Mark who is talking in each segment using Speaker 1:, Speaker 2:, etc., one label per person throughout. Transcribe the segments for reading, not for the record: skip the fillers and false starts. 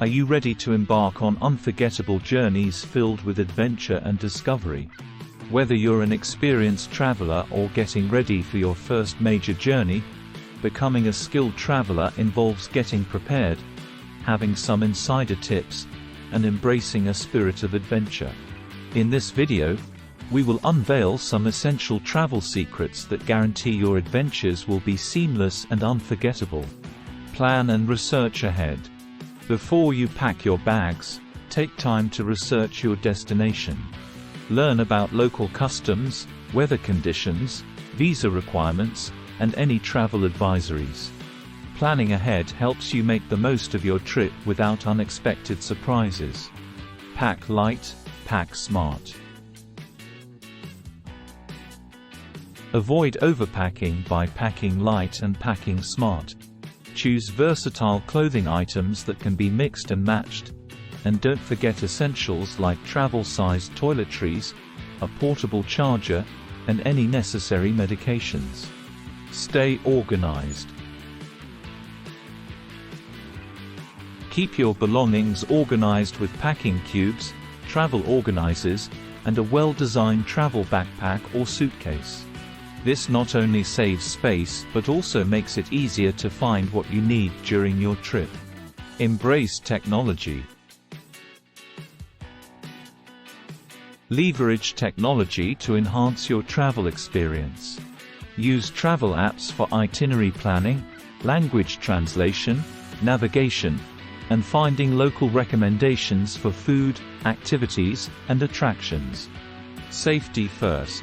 Speaker 1: Are you ready to embark on unforgettable journeys filled with adventure and discovery? Whether you're an experienced traveler or getting ready for your first major journey, becoming a skilled traveler involves getting prepared, having some insider tips, and embracing a spirit of adventure. In this video, we will unveil some essential travel secrets that guarantee your adventures will be seamless and unforgettable. Plan and research ahead. Before you pack your bags, take time to research your destination. Learn about local customs, weather conditions, visa requirements, and any travel advisories. Planning ahead helps you make the most of your trip without unexpected surprises. Pack light, pack smart. Avoid overpacking by packing light and packing smart. Choose versatile clothing items that can be mixed and matched. And don't forget essentials like travel-sized toiletries, a portable charger, and any necessary medications. Stay organized. Keep your belongings organized with packing cubes, travel organizers, and a well-designed travel backpack or suitcase. This not only saves space but also makes it easier to find what you need during your trip. Embrace technology. Leverage technology to enhance your travel experience. Use travel apps for itinerary planning, language translation, navigation, and finding local recommendations for food, activities, and attractions. Safety first.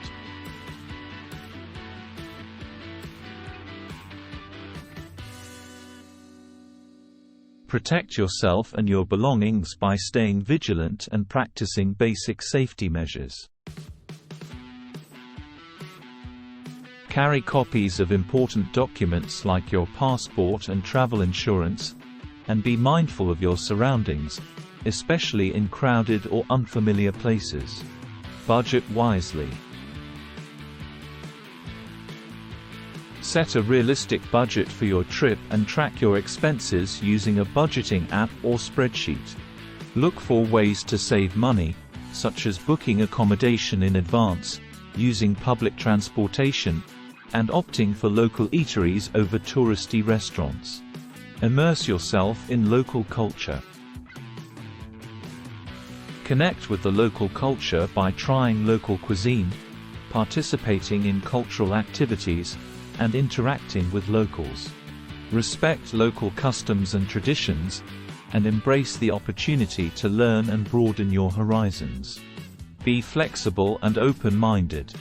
Speaker 1: Protect yourself and your belongings by staying vigilant and practicing basic safety measures. Carry copies of important documents like your passport and travel insurance, and be mindful of your surroundings, especially in crowded or unfamiliar places. Budget wisely. Set a realistic budget for your trip and track your expenses using a budgeting app or spreadsheet. Look for ways to save money, such as booking accommodation in advance, using public transportation, and opting for local eateries over touristy restaurants. Immerse yourself in local culture. Connect with the local culture by trying local cuisine, participating in cultural activities, and interacting with locals. Respect local customs and traditions, and embrace the opportunity to learn and broaden your horizons. Be flexible and open-minded.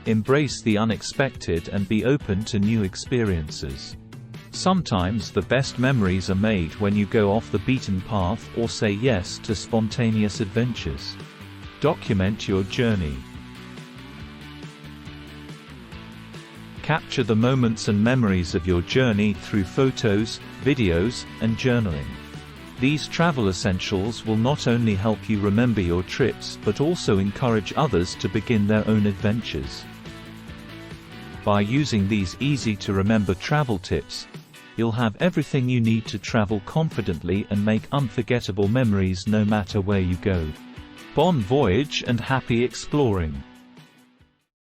Speaker 1: Embrace the unexpected and be open to new experiences. Sometimes the best memories are made when you go off the beaten path or say yes to spontaneous adventures. Document your journey. Capture the moments and memories of your journey through photos, videos, and journaling. These travel essentials will not only help you remember your trips but also encourage others to begin their own adventures. By using these easy-to-remember travel tips, you'll have everything you need to travel confidently and make unforgettable memories no matter where you go. Bon voyage and happy exploring!